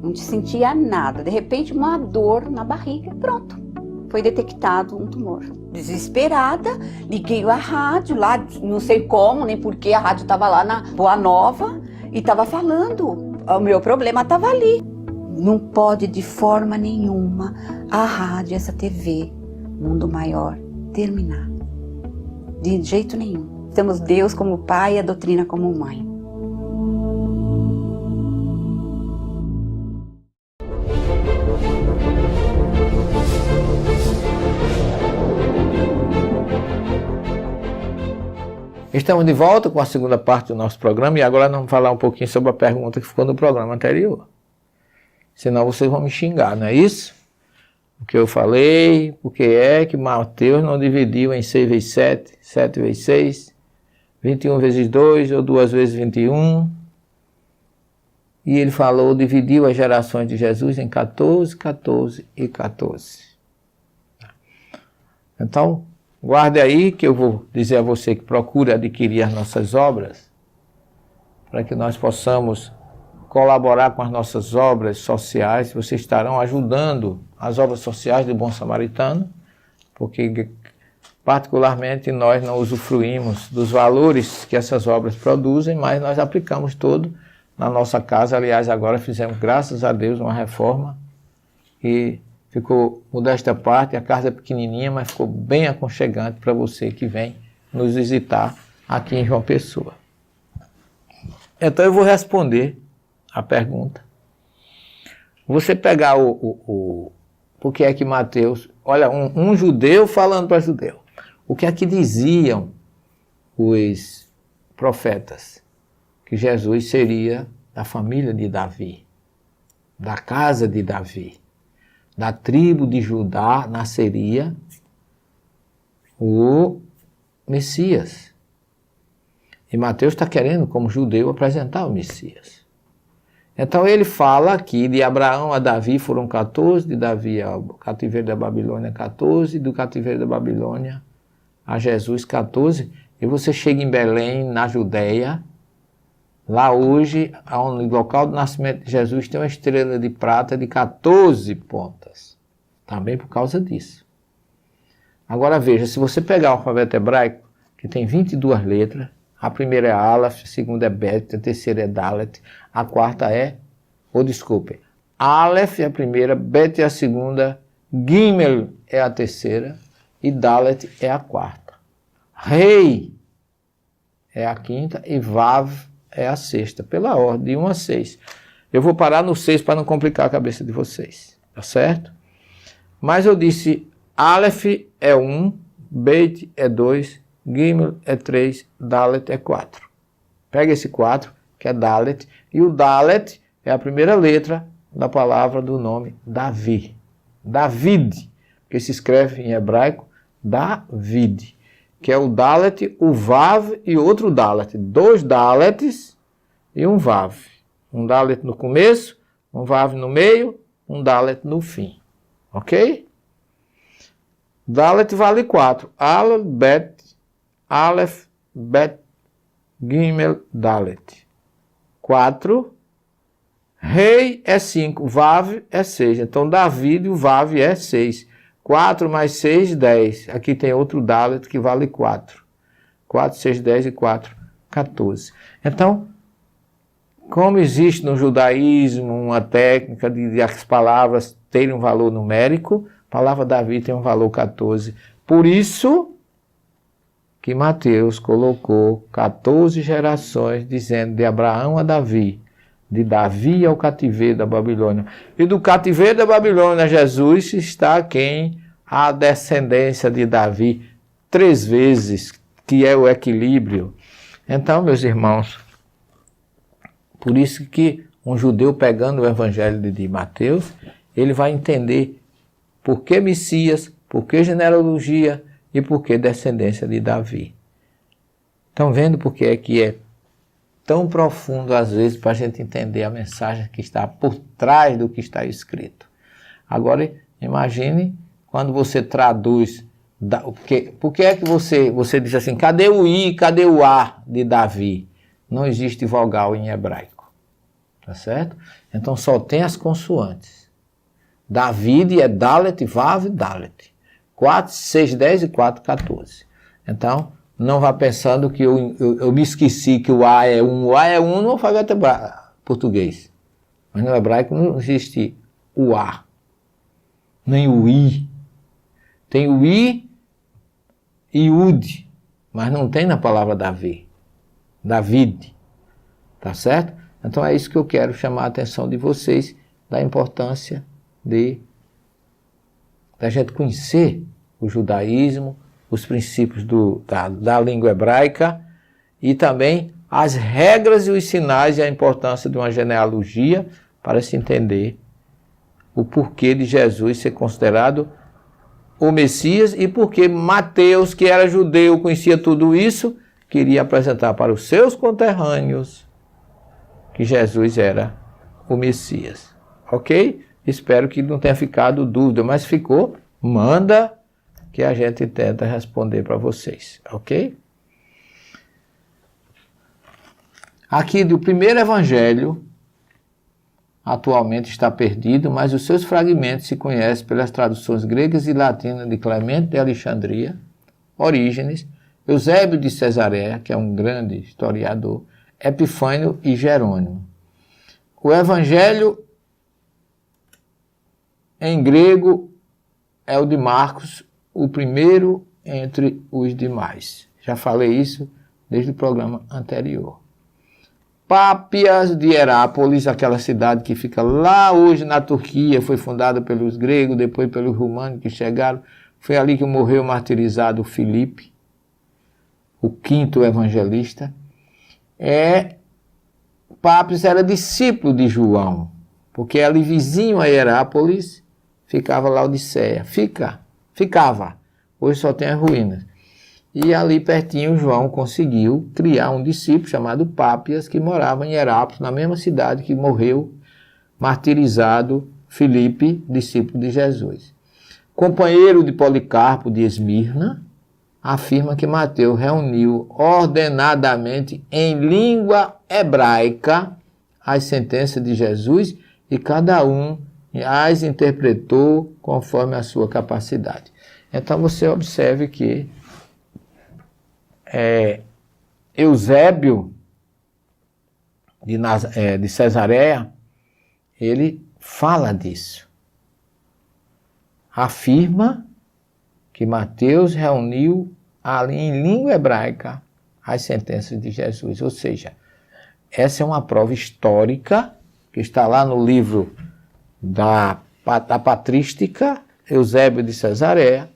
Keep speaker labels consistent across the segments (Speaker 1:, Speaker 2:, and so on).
Speaker 1: não sentia nada. De repente, uma dor na barriga, pronto. Foi detectado um tumor. Desesperada, liguei a rádio lá, não sei como, nem porquê, a rádio estava lá na Boa Nova e estava falando. O meu problema estava ali. Não pode de forma nenhuma a rádio, essa TV, Mundo Maior, terminar. De jeito nenhum. Temos Deus como pai e a doutrina como mãe.
Speaker 2: Estamos de volta com a segunda parte do nosso programa e agora nós vamos falar um pouquinho sobre a pergunta que ficou no programa anterior. Senão vocês vão me xingar, não é isso? O que eu falei, porque é que Mateus não dividiu em 6 vezes 7, 7 vezes 6, 21 vezes 2 ou 2 vezes 21. E ele falou, dividiu as gerações de Jesus em 14, 14 e 14. Então, guarde aí que eu vou dizer a você que procure adquirir as nossas obras para que nós possamos colaborar com as nossas obras sociais. Vocês estarão ajudando as obras sociais do Bom Samaritano, porque particularmente nós não usufruímos dos valores que essas obras produzem, mas nós aplicamos todo na nossa casa. Aliás, agora fizemos, graças a Deus, uma reforma e ficou, modesta parte, a casa é pequenininha, mas ficou bem aconchegante para você que vem nos visitar aqui em João Pessoa. Então eu vou responder a pergunta. Você pegar por que é que Mateus... Olha, um judeu falando para judeu. O que é que diziam os profetas? Que Jesus seria da família de Davi, da casa de Davi. Da tribo de Judá nasceria o Messias. E Mateus está querendo, como judeu, apresentar o Messias. Então ele fala aqui, de Abraão a Davi foram 14, de Davi ao cativeiro da Babilônia 14, do cativeiro da Babilônia a Jesus 14. E você chega em Belém, na Judéia, lá hoje, no local do nascimento de Jesus, tem uma estrela de prata de 14 pontas. Também por causa disso. Agora veja, se você pegar o alfabeto hebraico, que tem 22 letras, a primeira é Aleph, a segunda é Bet, a terceira é Dalet, a quarta é, Aleph é a primeira, Bet é a segunda, Gimel é a terceira e Dalet é a quarta. Rei é a quinta e Vav é a sexta, pela ordem, de 1 a 6. Eu vou parar no 6 para não complicar a cabeça de vocês, tá certo? Mas eu disse, Aleph é 1, Bet é 2, Gimel é 3, Dalet é 4. Pega esse 4, que é Dalet, e o Dalet é a primeira letra da palavra do nome Davi. David, que se escreve em hebraico David, que é o Dalet, o Vav e outro Dalet. 2 Dalets e um Vav. Um Dalet no começo, um Vav no meio, um Dalet no fim. Ok? Dalet vale 4. Aleph, Bet, Gimel, Dalet. 4. Rei é 5. Vav é 6. Então, David, o Vav é 6. 4 mais 6, 10. Aqui tem outro Dalet que vale 4. 4, 6, 10 e 4, 14. Então, como existe no judaísmo uma técnica de as palavras terem um valor numérico, a palavra Davi tem um valor 14. Por isso que Mateus colocou 14 gerações, dizendo de Abraão a Davi, de Davi ao cativeiro da Babilônia. E do cativeiro da Babilônia, Jesus está quem? A descendência de Davi, 3 vezes, que é o equilíbrio. Então, meus irmãos, por isso que um judeu pegando o evangelho de Mateus, ele vai entender por que Messias, por que genealogia e por que descendência de Davi. Estão vendo por que é tão profundo, às vezes, para a gente entender a mensagem que está por trás do que está escrito. Agora, imagine quando você traduz, por que é que você diz assim, cadê o I, cadê o A de Davi? Não existe vogal em hebraico, tá certo? Então só tem as consoantes. David é Dalet, Vav, Dalet. 4, 6, 10 e 4, 14. Então, não vá pensando que eu me esqueci que o A é 1. O A é 1 no alfabeto português. Mas no hebraico não existe o A, nem o I. Tem o I e Ud, mas não tem na palavra Davi. David. Tá certo? Então é isso que eu quero chamar a atenção de vocês, da importância da gente conhecer o judaísmo, os princípios da língua hebraica e também as regras e os sinais e a importância de uma genealogia para se entender o porquê de Jesus ser considerado o Messias e porque Mateus, que era judeu, conhecia tudo isso, queria apresentar para os seus conterrâneos que Jesus era o Messias. Ok? Espero que não tenha ficado dúvida, mas ficou, manda que a gente tenta responder para vocês. Ok? Aqui do primeiro evangelho, atualmente está perdido, mas os seus fragmentos se conhecem pelas traduções gregas e latinas de Clemente de Alexandria, Orígenes, Eusébio de Cesareia, que é um grande historiador, Epifânio e Jerônimo. O evangelho em grego é o de Marcos, o primeiro entre os demais. Já falei isso desde o programa anterior. Pápias de Herápolis, aquela cidade que fica lá hoje na Turquia, foi fundada pelos gregos, depois pelos romanos que chegaram. Foi ali que morreu martirizado Filipe, o quinto evangelista. Pápias era discípulo de João, porque ali vizinho a Herápolis ficava Laodiceia. Ficava. Hoje só tem as ruínas. E ali pertinho João conseguiu criar um discípulo chamado Pápias, que morava em Herápolis, na mesma cidade que morreu martirizado Filipe, discípulo de Jesus. Companheiro de Policarpo de Esmirna, afirma que Mateus reuniu ordenadamente em língua hebraica as sentenças de Jesus e cada um as interpretou conforme a sua capacidade. Então você observe que Eusébio de Cesareia, ele fala disso. Afirma que Mateus reuniu ali em língua hebraica as sentenças de Jesus. Ou seja, essa é uma prova histórica que está lá no livro da Patrística, Eusébio de Cesareia.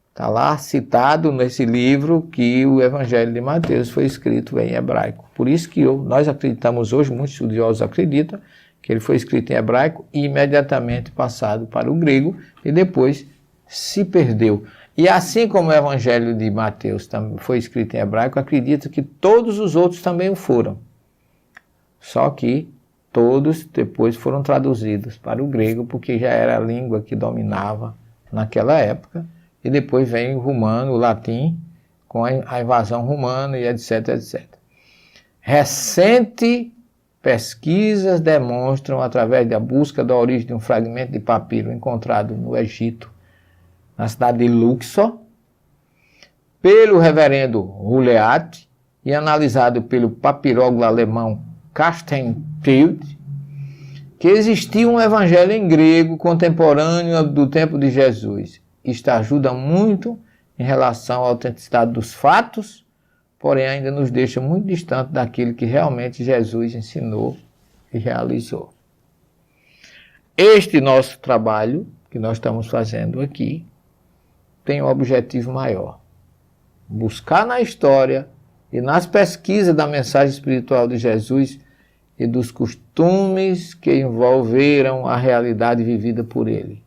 Speaker 2: Está lá citado nesse livro que o Evangelho de Mateus foi escrito em hebraico. Por isso que nós acreditamos hoje, muitos estudiosos acreditam, que ele foi escrito em hebraico e imediatamente passado para o grego e depois se perdeu. E assim como o Evangelho de Mateus foi escrito em hebraico, acredita que todos os outros também o foram. Só que todos depois foram traduzidos para o grego, porque já era a língua que dominava naquela época. E depois vem o romano, o latim, com a invasão romana e etc, etc. Recentes pesquisas demonstram, através da busca da origem de um fragmento de papiro encontrado no Egito, na cidade de Luxor, pelo reverendo Rouleat e analisado pelo papirólogo alemão Castenfield, que existia um evangelho em grego contemporâneo do tempo de Jesus. Isto ajuda muito em relação à autenticidade dos fatos, porém ainda nos deixa muito distante daquilo que realmente Jesus ensinou e realizou. Este nosso trabalho, que nós estamos fazendo aqui, tem um objetivo maior: buscar na história e nas pesquisas da mensagem espiritual de Jesus e dos costumes que envolveram a realidade vivida por ele,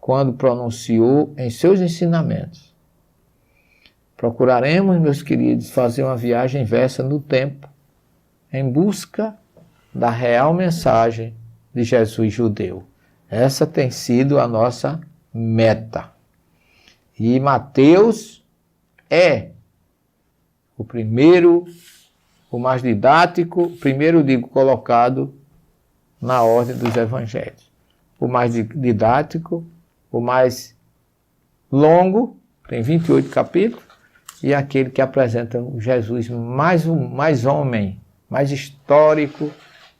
Speaker 2: quando pronunciou em seus ensinamentos. Procuraremos, meus queridos, fazer uma viagem inversa no tempo, em busca da real mensagem de Jesus judeu. Essa tem sido a nossa meta. E Mateus é o primeiro, o mais didático, primeiro, colocado na ordem dos evangelhos. O mais didático, o mais longo, tem 28 capítulos, e aquele que apresenta o Jesus mais homem, mais histórico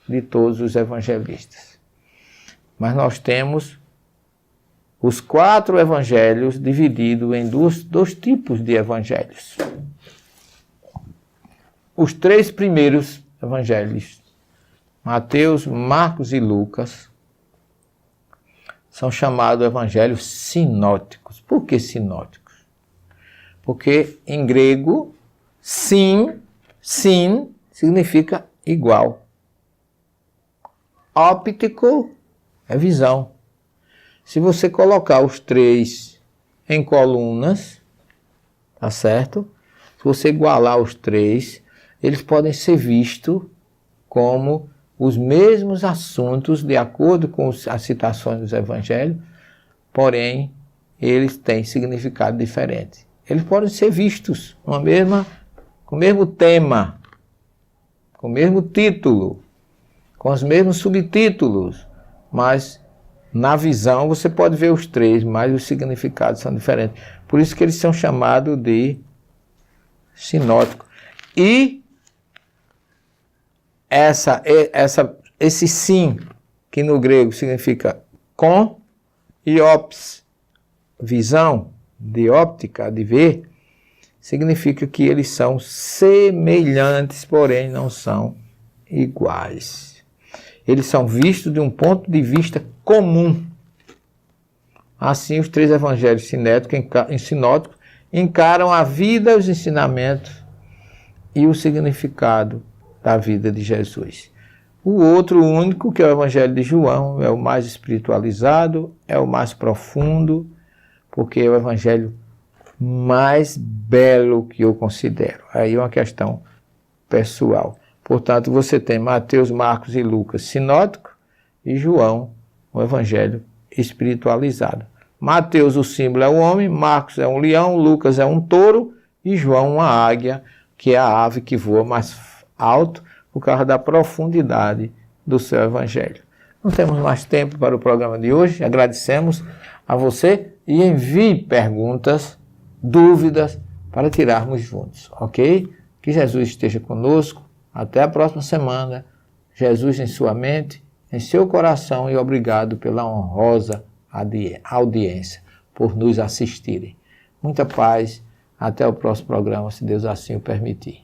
Speaker 2: de todos os evangelistas. Mas nós temos os 4 evangelhos divididos em dois tipos de evangelhos. Os 3 primeiros evangelhos, Mateus, Marcos e Lucas, são chamados evangelhos sinóticos. Por que sinóticos? Porque em grego, sin significa igual. Óptico é visão. Se você colocar os 3 em colunas, tá certo? Se você igualar os 3, eles podem ser vistos como os mesmos assuntos, de acordo com as citações dos evangelhos, porém, eles têm significado diferente. Eles podem ser vistos com o mesmo tema, com o mesmo título, com os mesmos subtítulos, mas na visão você pode ver os 3, mas os significados são diferentes. Por isso que eles são chamados de sinóticos. E esse sim, que no grego significa com, e ops, visão, de óptica, de ver, significa que eles são semelhantes, porém não são iguais. Eles são vistos de um ponto de vista comum. Assim, os 3 evangelhos sinóticos encaram a vida, os ensinamentos e o significado da vida de Jesus. O outro único, que é o evangelho de João, é o mais espiritualizado, é o mais profundo, porque é o evangelho mais belo que eu considero. Aí é uma questão pessoal. Portanto, você tem Mateus, Marcos e Lucas sinótico e João, o evangelho espiritualizado. Mateus, o símbolo é o homem, Marcos é um leão, Lucas é um touro e João uma águia, que é a ave que voa mais alto por causa da profundidade do seu evangelho. Não temos mais tempo para o programa de hoje. Agradecemos a você e envie perguntas, dúvidas para tirarmos juntos, ok? Que Jesus esteja conosco. Até a próxima semana. Jesus em sua mente, em seu coração, e obrigado pela honrosa audiência, por nos assistirem. Muita paz. Até o próximo programa, se Deus assim o permitir.